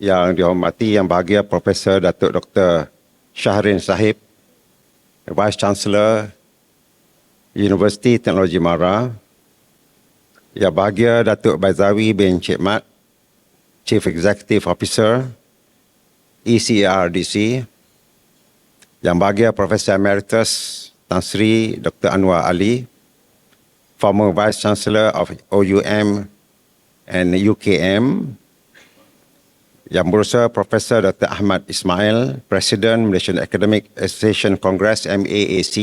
yang dihormati yang bahagia Profesor Dato Dr. Shahrin Sahib, Vice Chancellor Universiti Teknologi Mara, yang bahagia Datuk Baizawi bin Cik Mat, Chief Executive Officer ECARDC, yang bahagia Profesor Emeritus Tan Seri Dr. Anwar Ali, former Vice Chancellor of OUM and UKM, Yang Berusaha Profesor Dr. Ahmad Ismail, President Malaysian Academic Association Congress MAAC,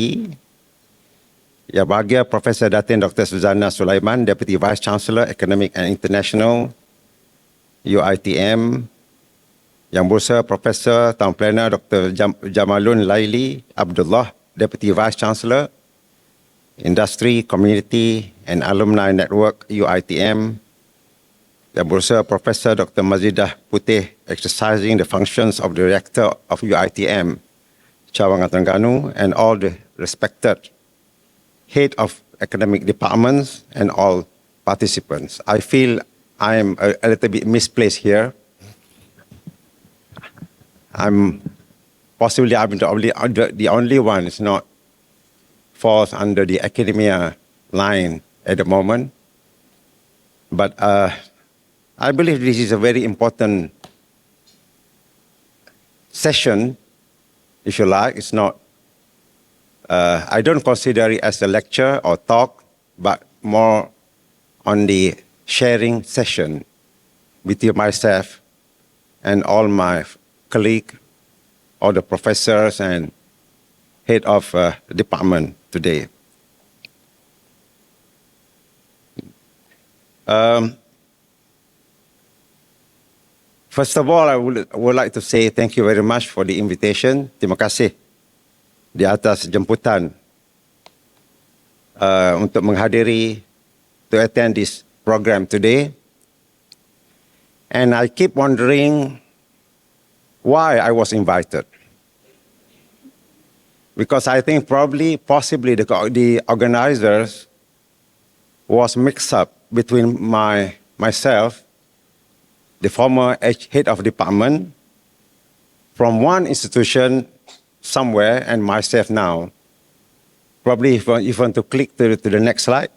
Yang Bahagia Profesor Datin Dr. Suzana Sulaiman, Deputy Vice Chancellor Academic and International UITM, Yang Berusaha Profesor Tahun Planner Dr. Jamalun Laili Abdullah, Deputy Vice Chancellor Industry, Community and Alumni Network UITM, Yang Berusaha Profesor Dr. Mazidah Putih, exercising the functions of Director of UITM, Cawangan Terengganu, and all the respected head of academic departments and all participants. I feel I am a little bit misplaced here. I'm the only one is not falls under the academia line at the moment. But I believe this is a very important session, if you like. It's not, I don't consider it as a lecture or talk, but more on the sharing session between myself and all my colleagues, all the professors and head of department today. First of all, I would like to say thank you very much for the invitation. Terima kasih di atas jemputan untuk menghadiri, to attend this program today. And I keep wondering why I was invited. Because I think possibly the organizers was mixed up between myself, the former head of department from one institution somewhere, and myself now. Probably if you want to click to the next slide.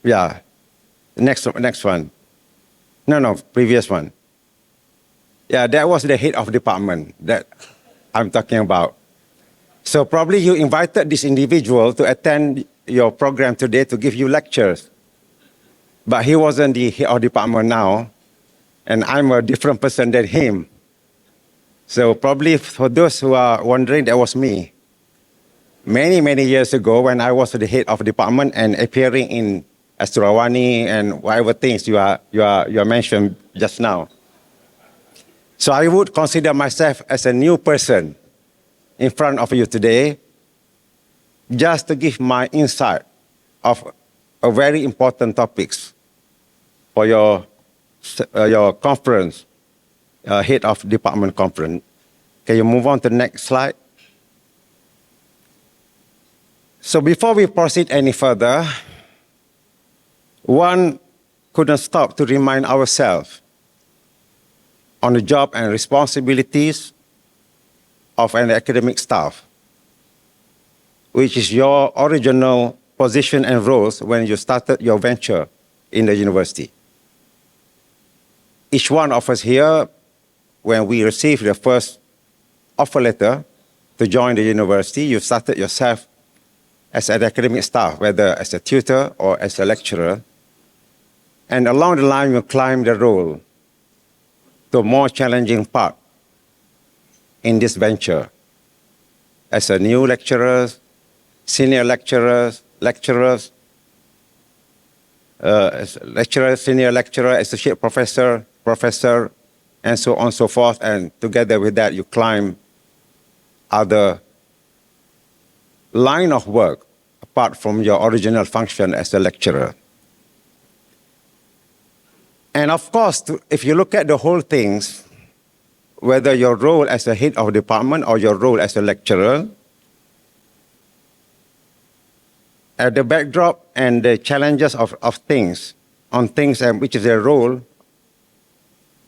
Yeah, next one. No, previous one. Yeah, that was the head of department that I'm talking about. So probably you invited this individual to attend your program today to give you lectures. But he wasn't the head of department now, and I'm a different person than him. So probably for those who are wondering, that was me. Many years ago when I was the head of department and appearing in Asturawani and whatever things you are mentioned just now. So I would consider myself as a new person in front of you today, just to give my insight of a very important topics for your conference, head of department conference. Can you move on to the next slide? So before we proceed any further, one couldn't stop to remind ourselves on the job and responsibilities of an academic staff, which is your original position and roles when you started your venture in the university. Each one of us here, when we received the first offer letter to join the university, you started yourself as an academic staff, whether as a tutor or as a lecturer. And along the line, you climbed the role to a more challenging part in this venture. As a new lecturer, senior lecturers, senior lecturer, associate professor, and so on and so forth. And together with that, you climb other line of work apart from your original function as a lecturer. And of course, if you look at the whole things, whether your role as a head of department or your role as a lecturer, at the backdrop and the challenges of things, on things which is their role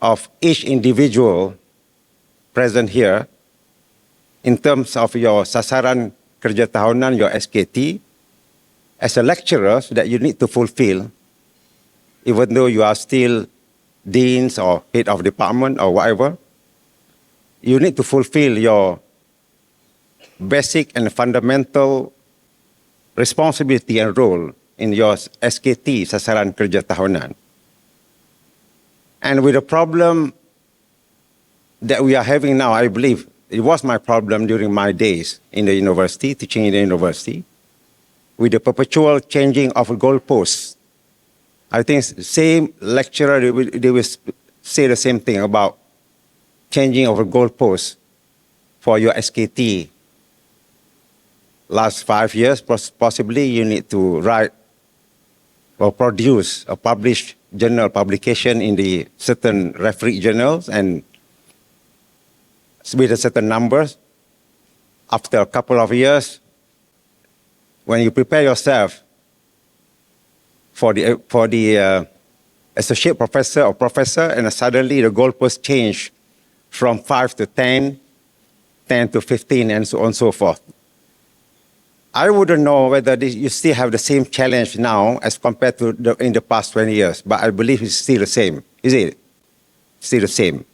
of each individual present here in terms of your sasaran kerja tahunan, your SKT, as a lecturer that you need to fulfill, even though you are still deans or head of department or whatever, you need to fulfill your basic and fundamental responsibility and role in your SKT, sasaran kerja tahunan. And with the problem that we are having now, I believe it was my problem during my days in the university, teaching in the university, with the perpetual changing of goalposts. I think same lecturer, they will say the same thing about changing of goalposts for your SKT. Last 5 years, possibly you need to write or produce or publish journal publication in the certain referee journals and with a certain numbers. After a couple of years, when you prepare yourself for the associate professor or professor, and suddenly the goalposts change from 5 to 10, 10 to 15, and so on and so forth. I wouldn't know whether you still have the same challenge now as compared to in the past 20 years, but I believe it's still the same. Is it? Still the same.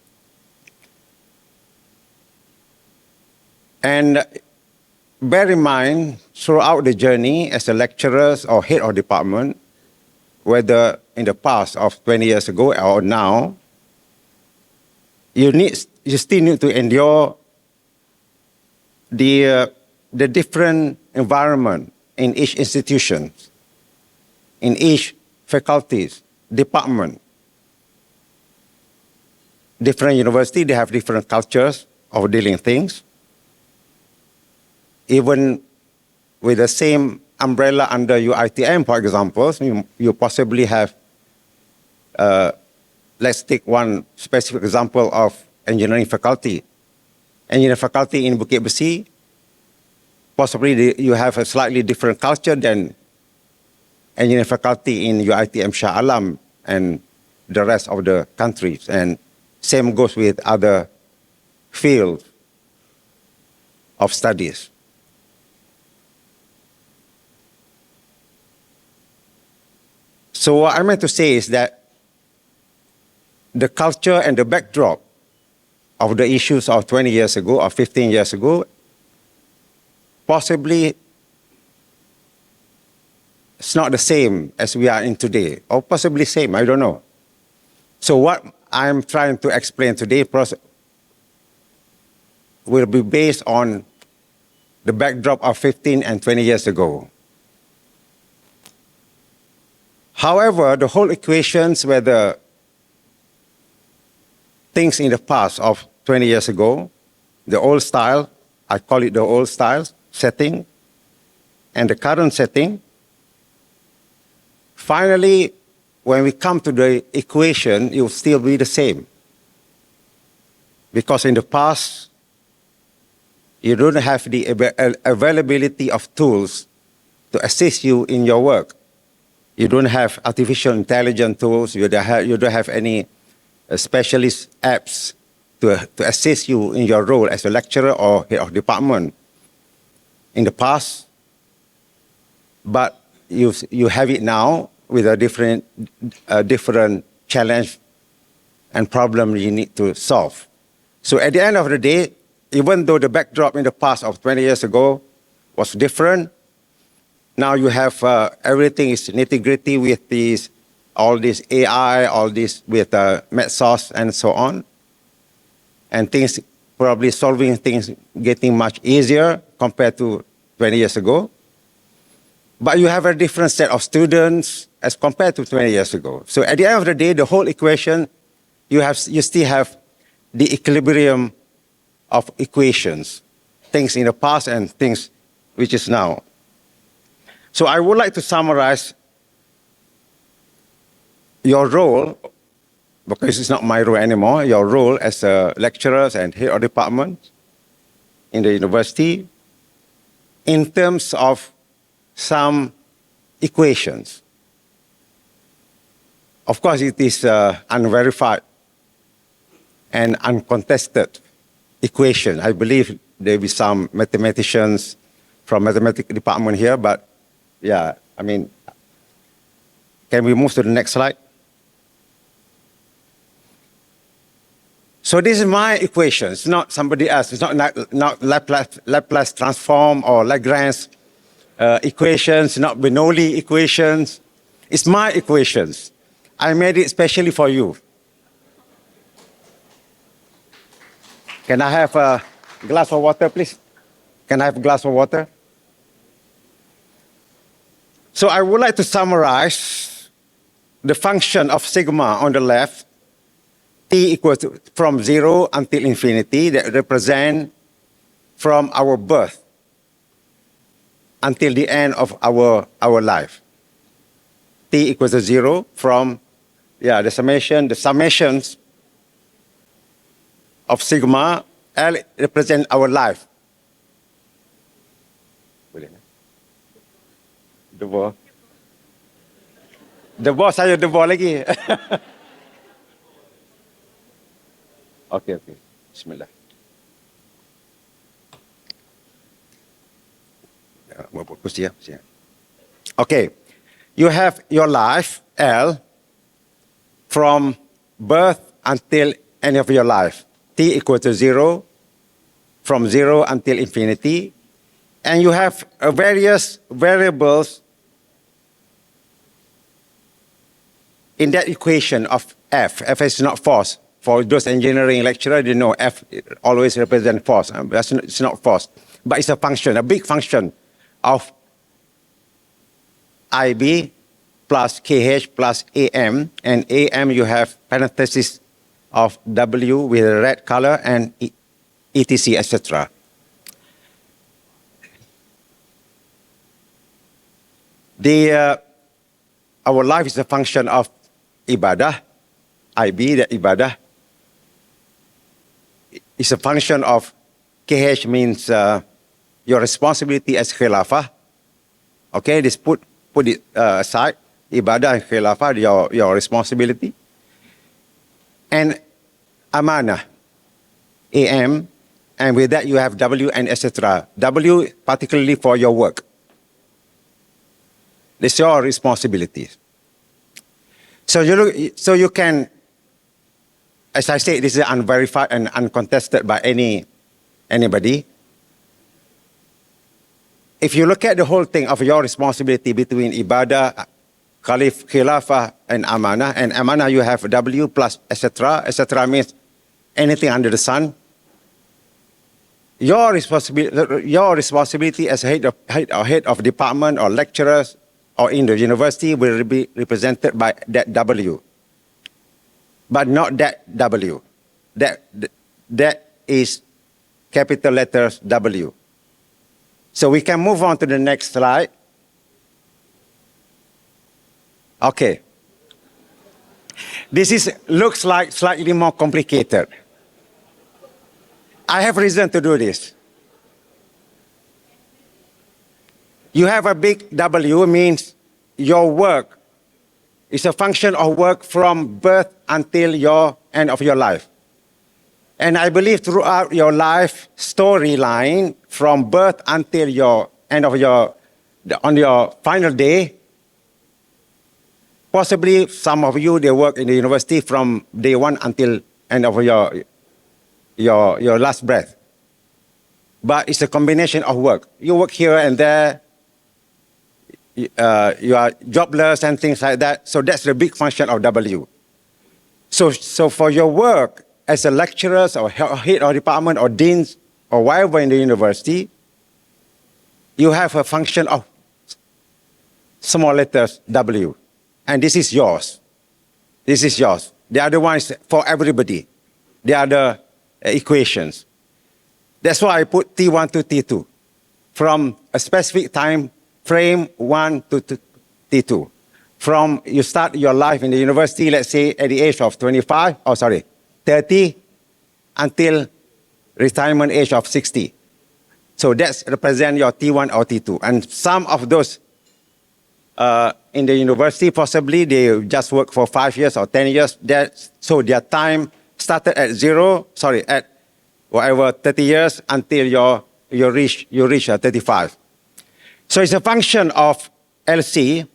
And bear in mind, throughout the journey as a lecturer or head of department, whether in the past of 20 years ago or now, you still need to endure the different environment in each institution, in each faculties, department. Different universities, they have different cultures of dealing things. Even with the same umbrella under UITM, for example, you possibly have, let's take one specific example of engineering faculty. Engineering faculty in Bukit Besi, possibly you have a slightly different culture than engineering faculty in UITM Shah Alam and the rest of the countries. And same goes with other fields of studies. So what I meant to say is that the culture and the backdrop of the issues of 20 years ago or 15 years ago possibly it's not the same as we are in today, or possibly same, I don't know. So what I'm trying to explain today will be based on the backdrop of 15 and 20 years ago. However, the whole equations, whether things in the past of 20 years ago, the old style, I call it the old style setting, and the current setting, finally, when we come to the equation, it will still be the same. Because in the past, you don't have the availability of tools to assist you in your work. You don't have artificial intelligence tools. You don't have any specialist apps to assist you in your role as a lecturer or head of department in the past. But you have it now with a different challenge and problem you need to solve. So at the end of the day, even though the backdrop in the past of 20 years ago was different, now you have everything is nitty-gritty with all this AI, all this with MedSource and so on. And things, probably solving things getting much easier compared to 20 years ago. But you have a different set of students as compared to 20 years ago. So at the end of the day, the whole equation, you still have the equilibrium of equations, things in the past and things which is now. So I would like to summarize your role, because it's not my role anymore, your role as a lecturer and head of department in the university in terms of some equations. Of course, it is unverified and uncontested equation. I believe there will be some mathematicians from mathematics department here, but yeah, I mean, can we move to the next slide? So this is my equation. It's not somebody else. It's not Laplace transform or Lagrange equations, not Bernoulli equations. It's my equations. I made it specially for you. Can I have a glass of water, please? Can I have a glass of water? So I would like to summarize the function of sigma on the left, t equals to, from 0 until infinity, that represent from our birth until the end of our life. T equals to 0 from, yeah, the summations of sigma, L represent our life. Debor saya debor lagi. Okay. Bismillah. Okay. You have your life, L, from birth until end of your life. T equals to 0, from 0 until infinity. And you have various variables in that equation of F. F is not force. For those engineering lecturers, they know F always represents force. It's not force, but it's a function, a big function of IB plus KH plus AM. And AM you have parenthesis of W with a red color and ETC, etc. Our life is a function of ibadah, IB, the ibadah. It's a function of KH means your responsibility as khilafah. Okay, this put it aside. Ibadah and khilafah, your responsibility. And amanah, AM, and with that you have W and etc. W particularly for your work. This is your responsibility. So you can, as I say, this is unverified and uncontested by anybody. If you look at the whole thing of your responsibility between ibadah, khilafah, and amanah you have W plus etc. Etc. means anything under the sun. Your responsibility as head of department or lecturers or in the university will be represented by that W, but not that W. That is capital letters W. So we can move on to the next slide. Okay. This looks like slightly more complicated. I have reason to do this. You have a big W, means your work is a function of work from birth until your end of your life. And I believe throughout your life storyline, from birth until your end of on your final day, possibly some of you, they work in the university from day one until end of your last breath. But it's a combination of work. You work here and there, you are jobless and things like that. So that's the big function of W. So for your work as a lecturer or head of department or deans or whatever in the university, you have a function of small letters W. And this is yours. This is yours. The other one is for everybody. The other equations. That's why I put T1 to T2. From a specific time frame 1 to T2. From you start your life in the university, let's say at the age of 30, until retirement age of 60. So that's represent your T1 or T2. And some of those in the university, possibly they just work for 5 years or 10 years. So their time started at at whatever 30 years until you reach 35. So it's a function of LC,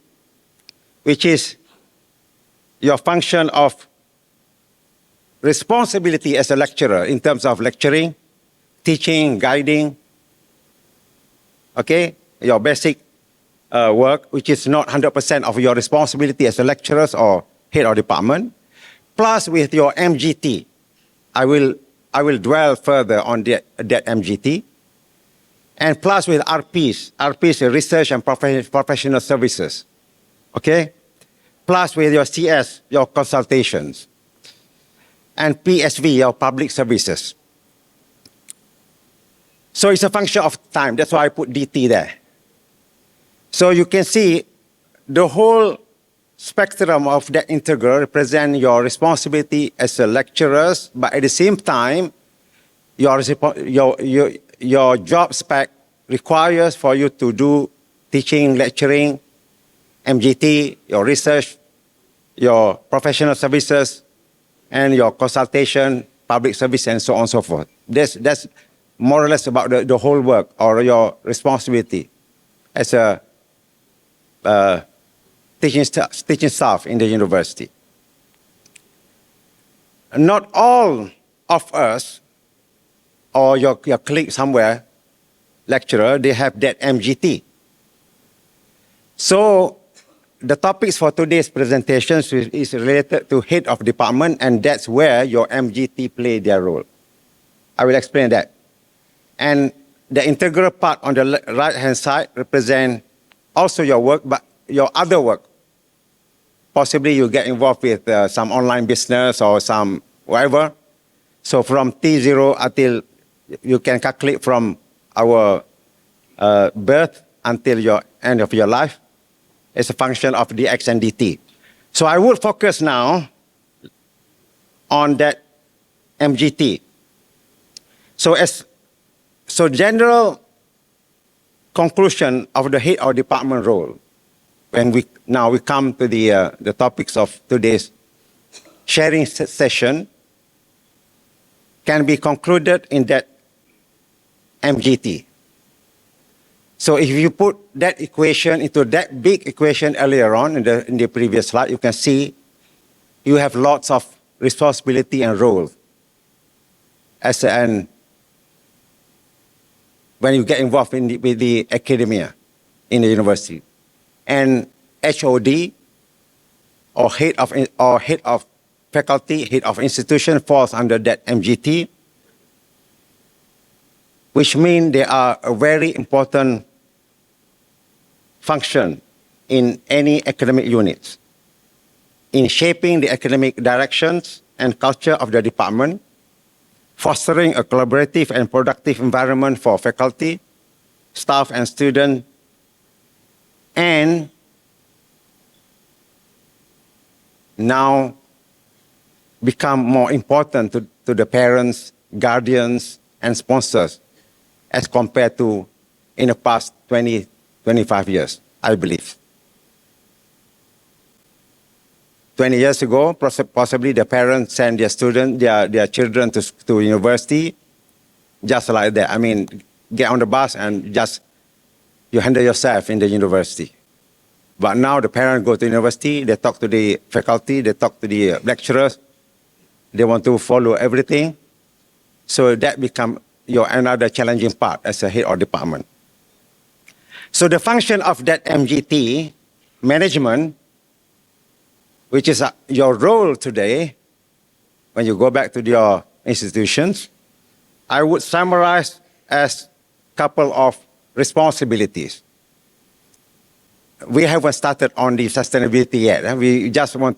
which is your function of responsibility as a lecturer in terms of lecturing, teaching, guiding, okay? Your basic work, which is not 100% of your responsibility as a lecturer or head of department, plus with your MGT. I will dwell further on that MGT. And plus with RPs. RPs are research and professional services. Okay? Plus with your CS, your consultations. And PSV, your public services. So it's a function of time. That's why I put DT there. So you can see the whole spectrum of that integral represent your responsibility as a lecturer, but at the same time, your job spec requires for you to do teaching, lecturing, MGT, your research, your professional services, and your consultation, public service, and so on and so forth. That's more or less about the whole work or your responsibility as a teaching staff in the university. Not all of us or your colleague somewhere, lecturer, they have that MGT. So the topics for today's presentations is related to head of department, and that's where your MGT play their role. I will explain that. And the integral part on the right-hand side represent also your work, but your other work. Possibly you get involved with some online business or some whatever. So from T0 until you can calculate from our birth until your end of your life. It's a function of dx and dt. So I will focus now on that MGT. So general conclusion of the head of department role. When we come to the topics of today's sharing session, can be concluded in that MGT. So if you put that equation into that big equation earlier on in the previous slide, you can see you have lots of responsibility and role when you get involved with the academia in the university. And HOD or head of faculty, head of institution falls under that MGT, which means they are a very important function in any academic units in shaping the academic directions and culture of the department, fostering a collaborative and productive environment for faculty, staff, and students, and now become more important to the parents, guardians, and sponsors as compared to in the past 20, 25 years, I believe. 20 years ago, possibly the parents send their students, their children to university, just like that. I mean, get on the bus and just you handle yourself in the university. But now the parents go to university, they talk to the faculty, they talk to the lecturers, they want to follow everything. So that becomes your another challenging part as a head of department. So the function of that MGT, management, which is your role today, when you go back to your institutions, I would summarize as a couple of responsibilities. We haven't started on the sustainability yet. We just I want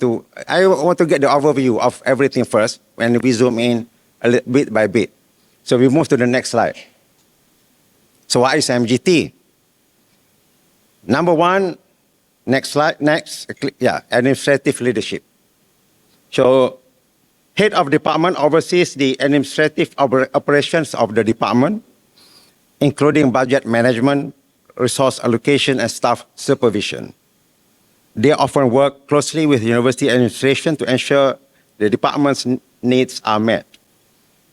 to get the overview of everything first when we zoom in bit by bit. So we move to the next slide. So what is MGT? Number one, next slide, administrative leadership. So head of department oversees the administrative operations of the department, including budget management, resource allocation, and staff supervision. They often work closely with university administration to ensure the department's needs are met.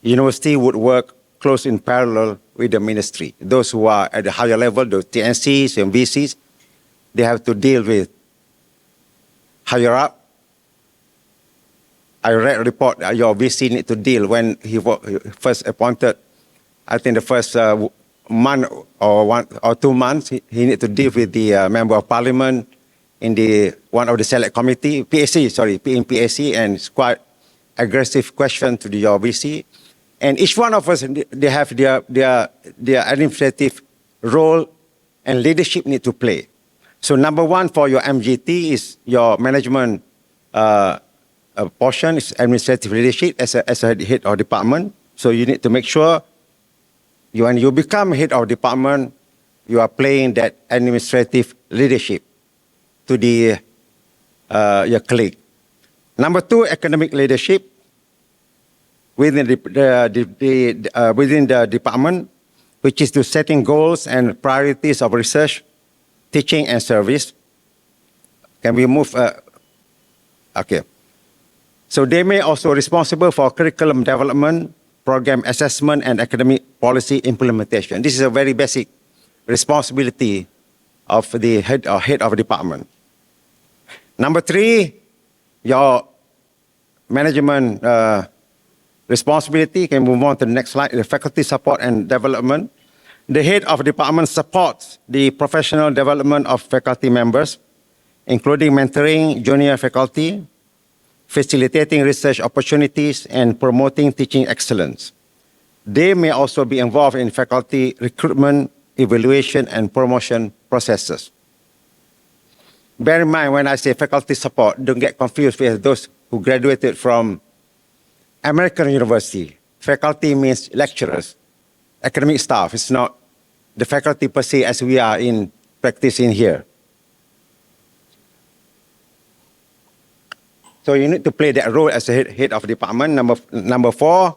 University would work close in parallel with the ministry. Those who are at the higher level, the TNCs and VCs, they have to deal with higher up. I read a report that your VC need to deal when he first appointed. I think the first month or 1 or 2 months, he need to deal with the member of parliament in the one of the select committee, in PAC, and it's quite aggressive question to your VC. And each one of us, they have their administrative role and leadership need to play. So number one for your MGT is your management portion is administrative leadership as a head of department. So you need to make sure when you become head of department, you are playing that administrative leadership to the your colleague. Number two, academic leadership within the department, which is to setting goals and priorities of research, teaching, and service. Can we move? Okay. So they may also responsible for curriculum development, program assessment, and academic policy implementation. This is a very basic responsibility of the head of department. Number three, your management responsibility. Can move on to the next slide. The faculty support and development. The head of department supports the professional development of faculty members, including mentoring junior faculty, facilitating research opportunities, and promoting teaching excellence. They may also be involved in faculty recruitment, evaluation, and promotion processes. Bear in mind when I say faculty support, don't get confused with those who graduated from American university. Faculty means lecturers, academic staff. It's not the faculty per se as we are in practice in here. So you need to play that role as a head of department. Number four,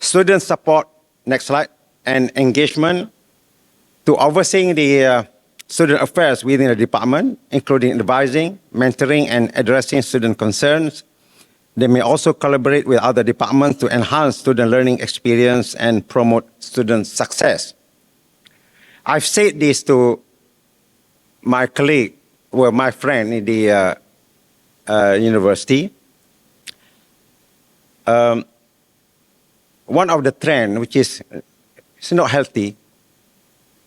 student support, next slide, and engagement to overseeing the student affairs within the department, including advising, mentoring, and addressing student concerns. They may also collaborate with other departments to enhance student learning experience and promote student success. I've said this to my colleague, well, my friend in the university. One of the trends, which is it's not healthy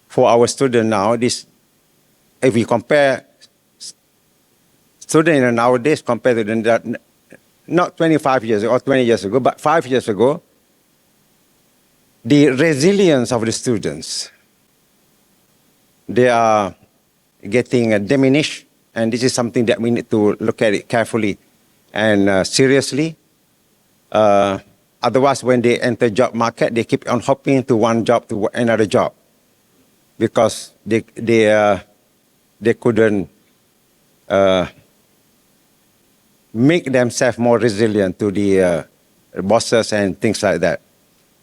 for our students now, this, if we compare students nowadays compared to the, not 25 years ago or 20 years ago, but 5 years ago, the resilience of the students, they are getting diminished, and this is something that we need to look at it carefully and seriously. Otherwise, when they enter job market, they keep on hopping to one job to another job because they couldn't make themselves more resilient to the bosses and things like that.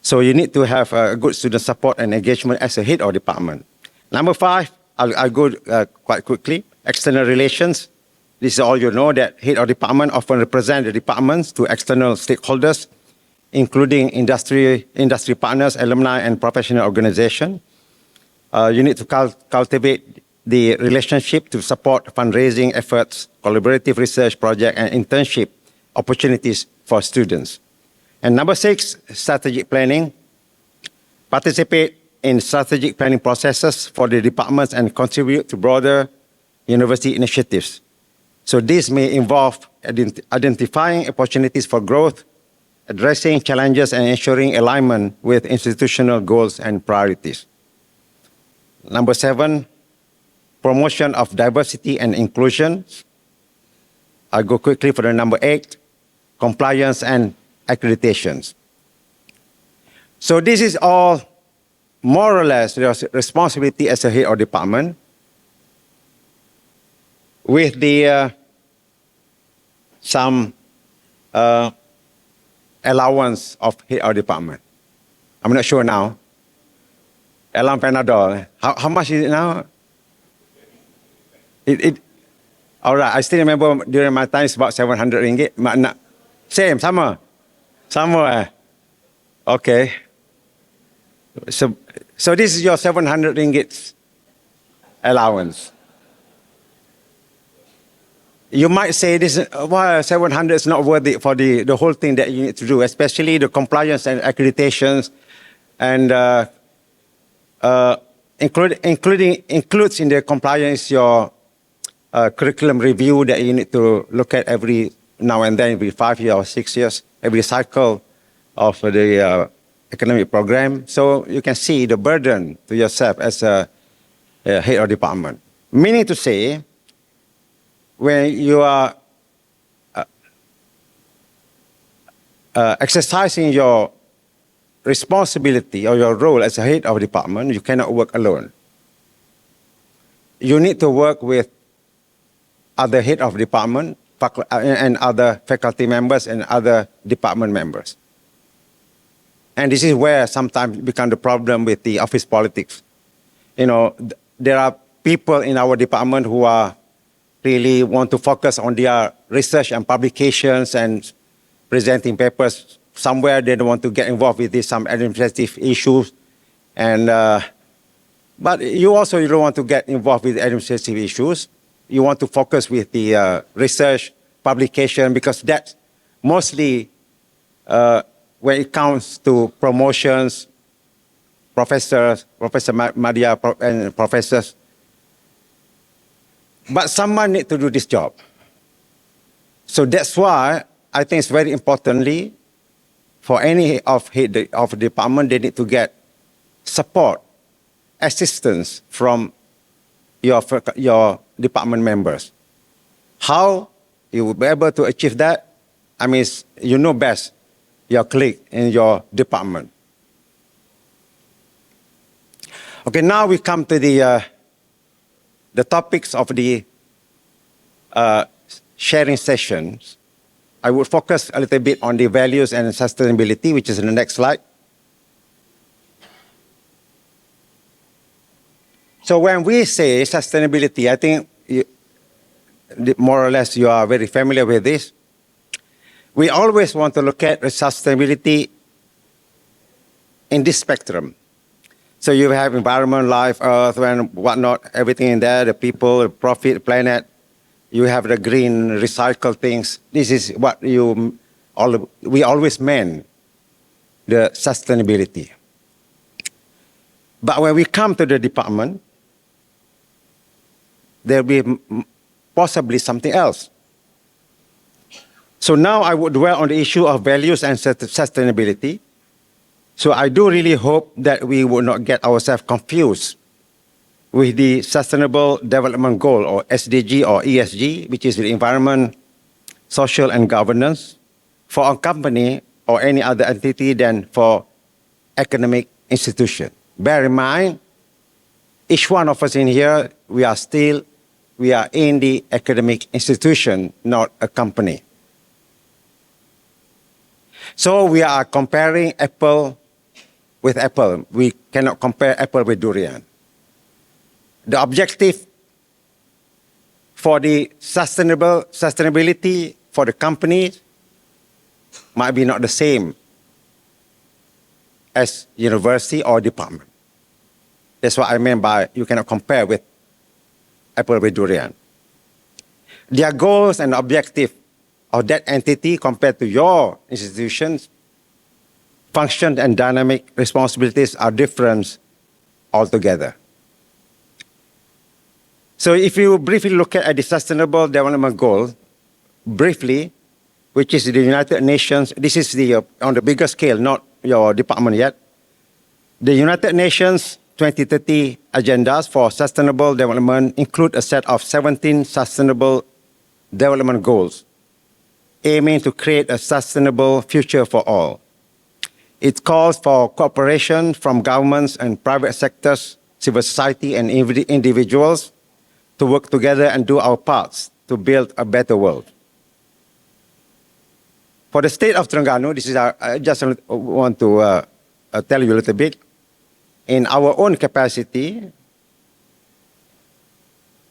So you need to have a good student support and engagement as a head of department. Number five, I'll go quite quickly. External relations. This is all you know, that head of department often represent the departments to external stakeholders, including industry partners, alumni, and professional organizations. You need to cultivate the relationship to support fundraising efforts, collaborative research project, and internship opportunities for students. And number six, strategic planning. Participate in strategic planning processes for the departments and contribute to broader university initiatives. So this may involve identifying opportunities for growth, addressing challenges, and ensuring alignment with institutional goals and priorities. Number seven, promotion of diversity and inclusion. I'll go quickly for the number eight, compliance and accreditations. So this is all more or less the responsibility as a head of department with the some allowance of head of department. I'm not sure now. Allowance Panadol. How much is it now? All right, I still remember during my time it's about 700 ringgit. Same, sama. Somewhere. Okay. So this is your 700 ringgit allowance. You might say this, why 700 is not worth it for the whole thing that you need to do, especially the compliance and accreditations, and includes in the compliance your curriculum review that you need to look at every now and then, every 5 years or 6 years, every cycle of the academic program. So you can see the burden to yourself as a head of department. Meaning to say, when you are exercising your responsibility or your role as a head of department, you cannot work alone. You need to work with other head of department and other faculty members and other department members. And this is where sometimes become the problem with the office politics. You know, there are people in our department who are really want to focus on their research and publications and presenting papers. Somewhere they don't want to get involved with some administrative issues. And, but you also don't want to get involved with administrative issues. You want to focus with the research, publication, because that's mostly when it comes to promotions, professors, Professor Madia and professors. But someone needs to do this job. So that's why I think it's very importantly for any of the department, they need to get support, assistance from your department members. How you will be able to achieve that? I mean, you know best your colleague in your department. Okay, now we come to the topics of the sharing sessions. I would focus a little bit on the values and sustainability, which is in the next slide. So when we say sustainability, I think more or less you are very familiar with this. We always want to look at sustainability in this spectrum. So you have environment, life, earth, and whatnot, everything in there, the people, the profit, the planet. You have the green, recycle things. This is what we always meant, the sustainability. But when we come to the department, there will be possibly something else. So now I would dwell on the issue of values and sustainability. So I do really hope that we will not get ourselves confused with the Sustainable Development Goal, or SDG or ESG, which is the environment, social and governance, for a company or any other entity than for academic institution. Bear in mind, each one of us in here, we are in the academic institution, not a company. So we are comparing apple with apple. We cannot compare apple with durian. The objective for the sustainability for the company might be not the same as university or department. That's what I mean by you cannot compare with apple with durian. Their goals and objective of that entity compared to your institutions, function and dynamic responsibilities are different altogether. So if you briefly look at the Sustainable Development Goal, briefly, which is the United Nations, this is on the bigger scale, not your department yet. The United Nations 2030 agendas for sustainable development include a set of 17 sustainable development goals, aiming to create a sustainable future for all. It calls for cooperation from governments and private sectors, civil society, and individuals to work together and do our parts to build a better world. For the state of Terengganu, I just want to tell you a little bit. In our own capacity,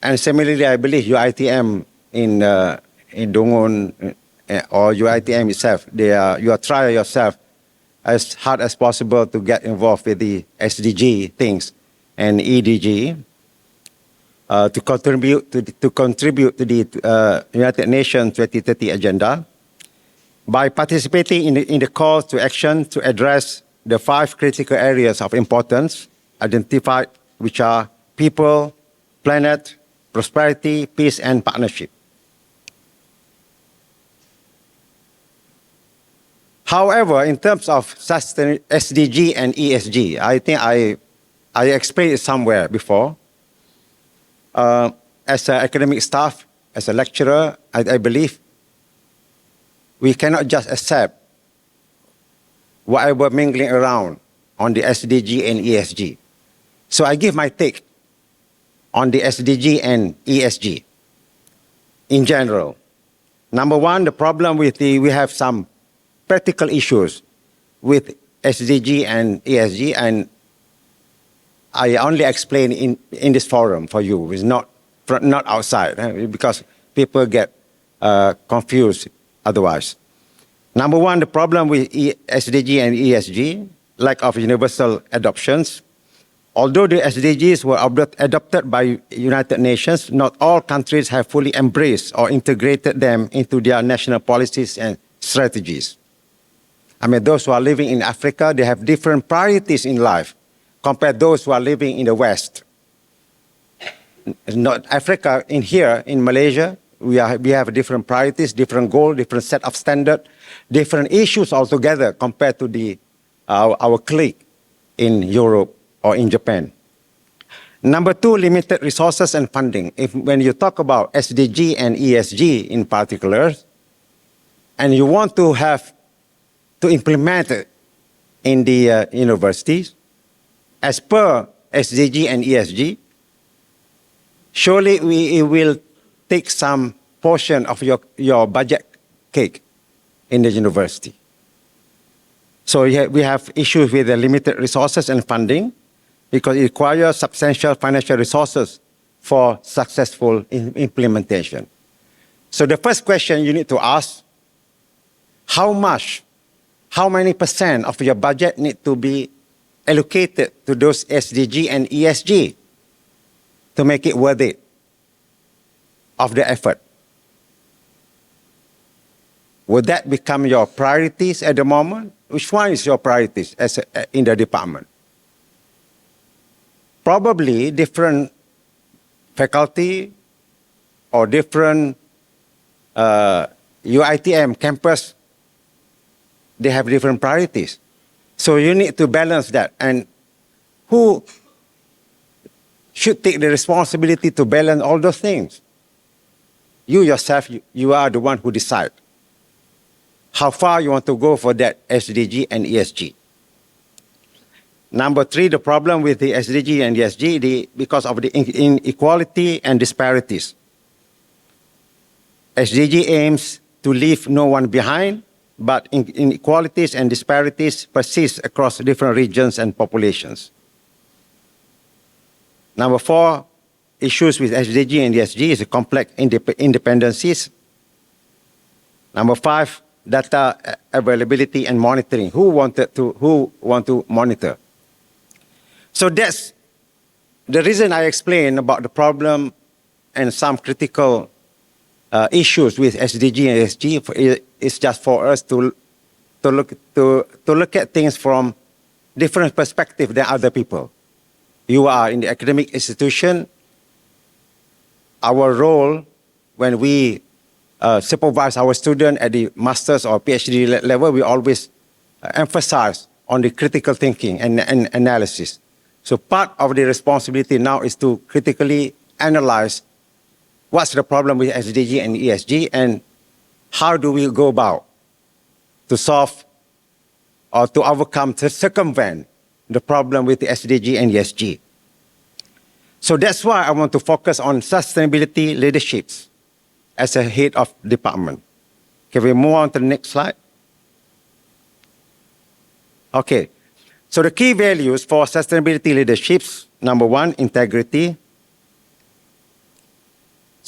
and similarly, I believe UITM in Dungun or UITM itself, you are trying yourself as hard as possible to get involved with the SDG things and EDG to contribute to the United Nations 2030 agenda by participating in the call to action to address the 5 critical areas of importance identified, which are people, planet, prosperity, peace, and partnership. However, in terms of SDG and ESG, I think I explained it somewhere before. As an academic staff, as a lecturer, I believe we cannot just accept whatever mingling around on the SDG and ESG. So I give my take on the SDG and ESG in general. Number one, the problem with we have some practical issues with SDG and ESG, and I only explain in this forum for you. It's not outside, because people get confused otherwise. Number one, the problem with SDG and ESG, lack of universal adoptions. Although the SDGs were adopted by United Nations, not all countries have fully embraced or integrated them into their national policies and strategies. I mean, those who are living in Africa, they have different priorities in life compared to those who are living in the West. Not Africa, in here, in Malaysia, we have different priorities, different goals, different set of standards, different issues altogether compared to our clique in Europe or in Japan. Number two, limited resources and funding. When you talk about SDG and ESG in particular, and you want to implement it in the universities, as per SDG and ESG, surely it will take some portion of your budget cake in the university. So we have issues with the limited resources and funding because it requires substantial financial resources for successful implementation. So the first question you need to ask, how many percent of your budget need to be allocated to those SDG and ESG to make it worth it of the effort? Would that become your priorities at the moment? Which one is your priorities in the department? Probably different faculty or different UITM campus, they have different priorities. So you need to balance that. And who should take the responsibility to balance all those things? You yourself, you are the one who decide how far you want to go for that SDG and ESG. Number three, the problem with the SDG and ESG, because of the inequality and disparities. SDG aims to leave no one behind, but inequalities and disparities persist across different regions and populations. Number four, issues with SDG and ESG is complex independencies. Number five, data availability and monitoring. Who want to monitor? So that's the reason I explained about the problem and some critical issues with SDG and ESG is just for us to look at things from different perspective than other people. You are in the academic institution. Our role when we supervise our student at the master's or PhD level, we always emphasize on the critical thinking and analysis. So part of the responsibility now is to critically analyze what's the problem with SDG and ESG and how do we go about to solve or to overcome, to circumvent the problem with the SDG and ESG. So that's why I want to focus on sustainability leaderships as a head of department. Can we move on to the next slide? Okay. So the key values for sustainability leaderships, number one, integrity.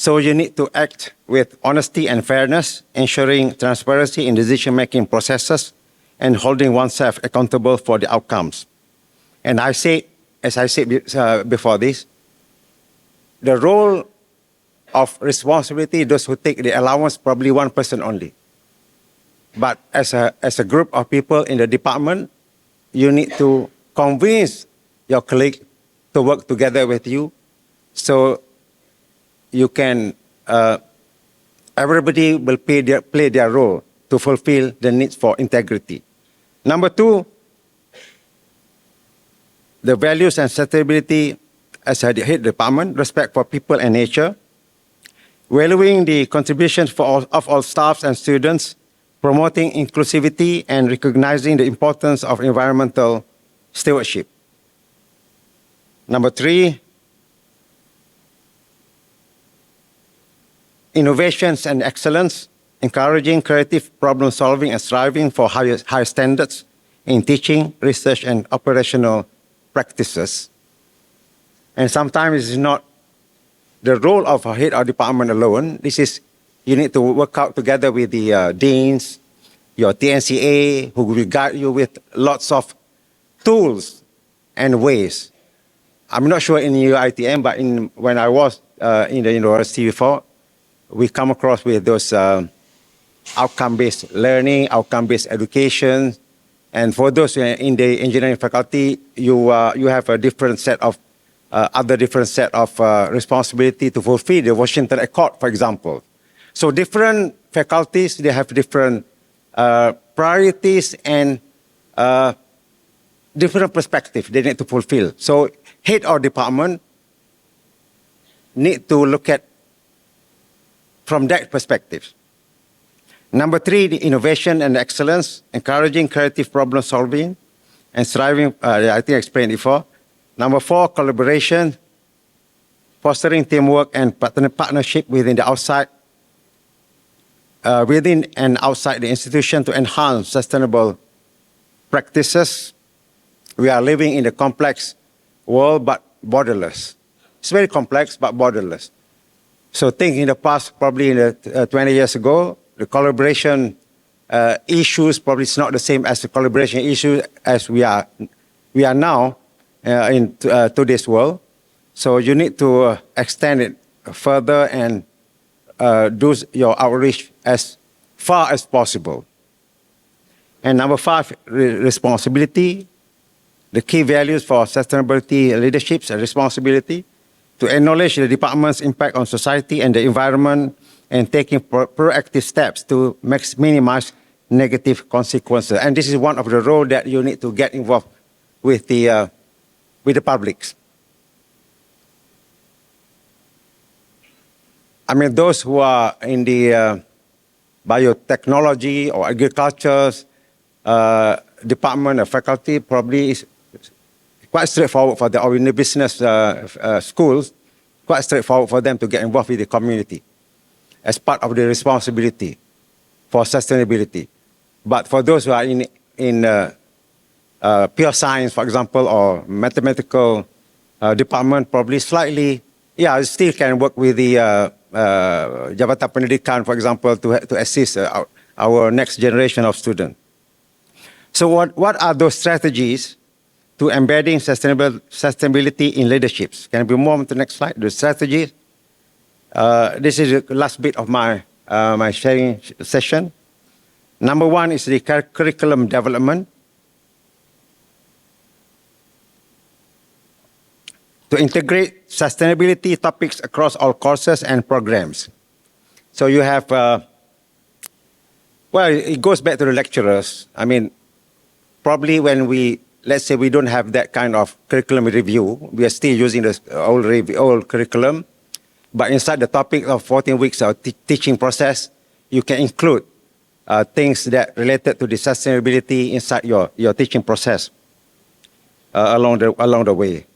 So you need to act with honesty and fairness, ensuring transparency in decision-making processes and holding oneself accountable for the outcomes. And I say, as I said before this, the role of responsibility, those who take the allowance, probably one person only. But as a group of people in the department, you need to convince your colleague to work together with you, so you can, everybody will play their role to fulfill the needs for integrity. Number two, the values and sustainability as a head department, respect for people and nature, valuing the contributions of all staffs and students, promoting inclusivity and recognizing the importance of environmental stewardship. Number three, innovations and excellence, encouraging creative problem solving and striving for higher standards in teaching, research, and operational practices. And sometimes it's not the role of a head of department alone. This is, you need to work out together with the deans, your TNCA, who will guide you with lots of tools and ways. I'm not sure in UITM, but when I was in the university before, we come across with those outcome-based learning, outcome-based education. And for those in the engineering faculty, you have a different set of responsibility to fulfill the Washington Accord, for example. So different faculties, they have different priorities and different perspectives they need to fulfill. So head or department need to look at from that perspective. Number three, the innovation and excellence, encouraging creative problem solving and striving, I think I explained before. Number four, collaboration, fostering teamwork and partnership within and outside the institution to enhance sustainable practices. We are living in a complex world, but borderless. It's very complex, but borderless. So think in the past, probably 20 years ago, the collaboration issues probably is not the same as the collaboration issues as we are now in today's world. So you need to extend it further and do your outreach as far as possible. And number five, responsibility. The key values for sustainability leadership and responsibility, to acknowledge the department's impact on society and the environment and taking proactive steps to minimize negative consequences. And this is one of the roles that you need to get involved with the publics. I mean, those who are in the biotechnology or agriculture department or faculty probably is quite straightforward for them, or in the business schools, quite straightforward for them to get involved with the community as part of the responsibility for sustainability. But for those who are in pure science, for example, or mathematical department, probably slightly, yeah, still can work with the Jabatan Pendidikan, for example, to assist our next generation of students. So what are those strategies to embedding sustainability in leaderships? Can we move on to the next slide? The strategies. This is the last bit of my sharing session. Number one is the curriculum development. To integrate sustainability topics across all courses and programs. So you have, well, it goes back to the lecturers. I mean, probably when let's say we don't have that kind of curriculum review, we are still using the old curriculum, but inside the topic of 14 weeks of teaching process, you can include things that related to the sustainability inside your teaching process along the way.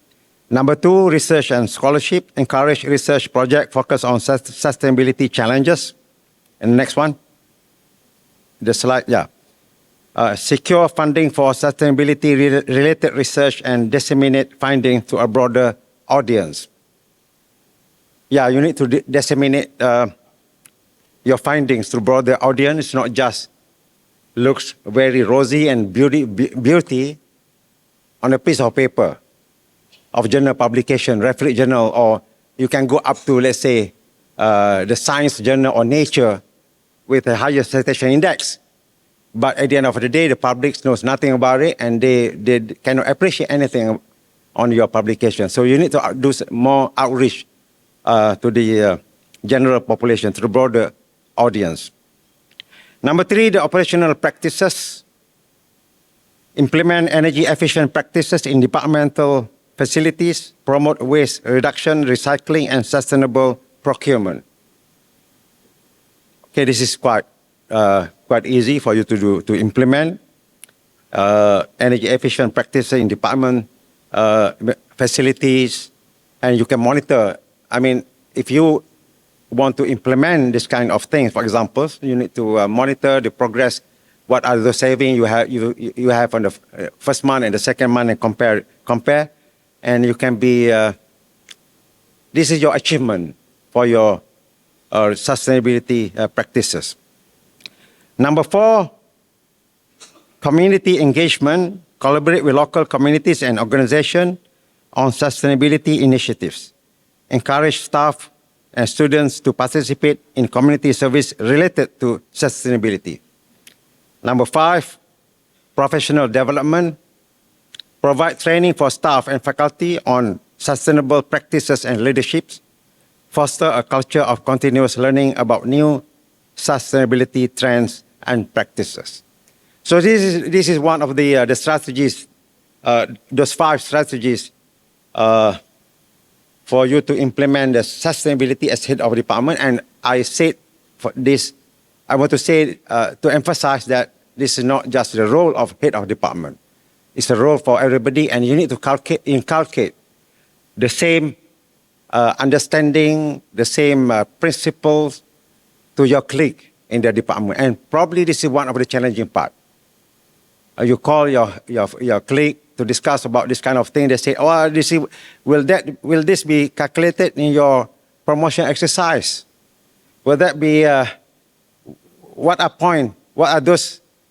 Number two, research and scholarship. Encourage research project focus on sustainability challenges. And the next one, the slide, yeah. Secure funding for sustainability-related research and disseminate findings to a broader audience. yeah, you need to disseminate your findings to broader audience, not just looks very rosy and beauty on a piece of paper of journal publication, reference journal, or you can go up to, let's say, the Science Journal or Nature with a higher citation index. But at the end of the day, the public knows nothing about it and they cannot appreciate anything on your publication. So you need to do more outreach to the general population, to the broader audience. Number 3, the operational practices. Implement energy efficient practices in departmental facilities, promote waste reduction, recycling, and sustainable procurement. Okay, this is quite easy for you to do, to implement. Energy efficient practices in department facilities, and you can monitor. I mean, if you want to implement this kind of things, for example, you need to monitor the progress. What are the savings you have on the first month and the second month, and compare, and you can be. This is your achievement for your sustainability practices. Number 4, community engagement. Collaborate with local communities and organizations on sustainability initiatives. Encourage staff and students to participate in community service related to sustainability. Number 5, professional development. Provide training for staff and faculty on sustainable practices and leaderships. Foster a culture of continuous learning about new sustainability trends and practices. So this is one of the strategies, those 5 strategies for you to implement the sustainability as head of department. And I said for this, I want to say to emphasize that this is not just the role of head of department. It's a role for everybody, and you need to inculcate the same understanding, the same principles to your colleague in the department. And probably this is one of the challenging part. You call your colleague to discuss about this kind of thing. They say, "Oh, will this be calculated in your promotion exercise? Will that be what are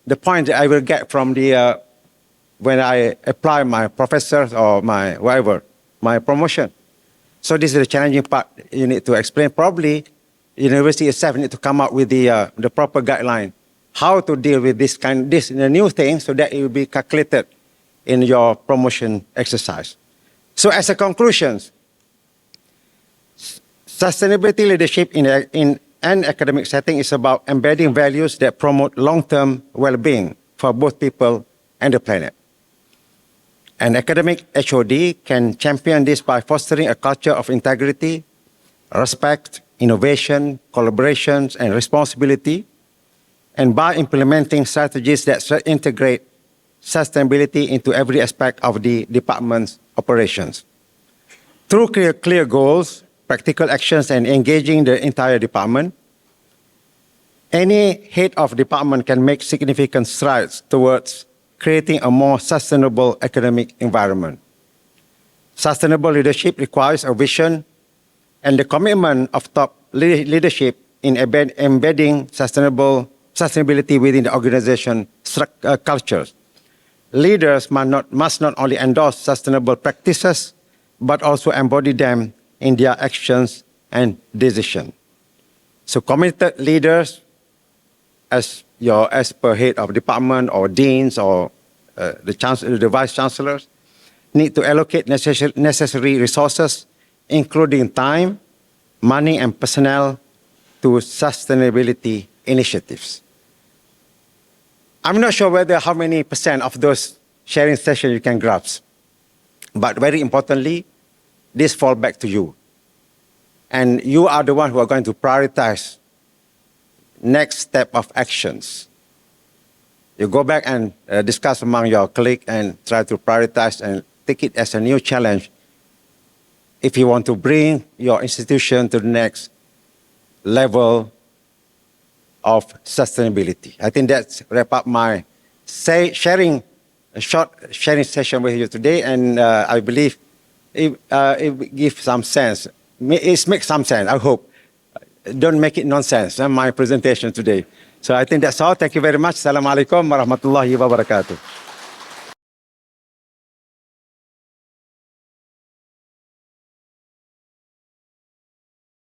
the points that I will get from the when I apply my professors or my promotion?" So this is the challenging part. You need to explain. Probably university itself need to come up with the proper guideline how to deal with this new thing, so that it will be calculated in your promotion exercise. So as a conclusion, sustainability leadership in an academic setting is about embedding values that promote long-term well-being for both people and the planet. An academic HOD can champion this by fostering a culture of integrity, respect, innovation, collaborations, and responsibility, and by implementing strategies that integrate sustainability into every aspect of the department's operations. Through clear goals, practical actions, and engaging the entire department, any head of department can make significant strides towards creating a more sustainable academic environment. Sustainable leadership requires a vision and the commitment of top leadership in embedding sustainability within the organization cultures. Leaders must not only endorse sustainable practices, but also embody them in their actions and decisions. So committed leaders, as per head of department or deans or the vice chancellors, need to allocate necessary resources, including time, money, and personnel to sustainability initiatives. I'm not sure how many percent of those sharing sessions you can grasp, but very importantly, this falls back to you. And you are the one who are going to prioritize next step of actions. You go back and discuss among your colleagues and try to prioritize and take it as a new challenge if you want to bring your institution to the next level of sustainability. I think that's wrap up my short sharing session with you today, and I believe it gives some sense. it makes some sense, I hope. Don't make it nonsense, my presentation today. So I think that's all. Thank you very much. Assalamualaikum warahmatullahi wabarakatuh.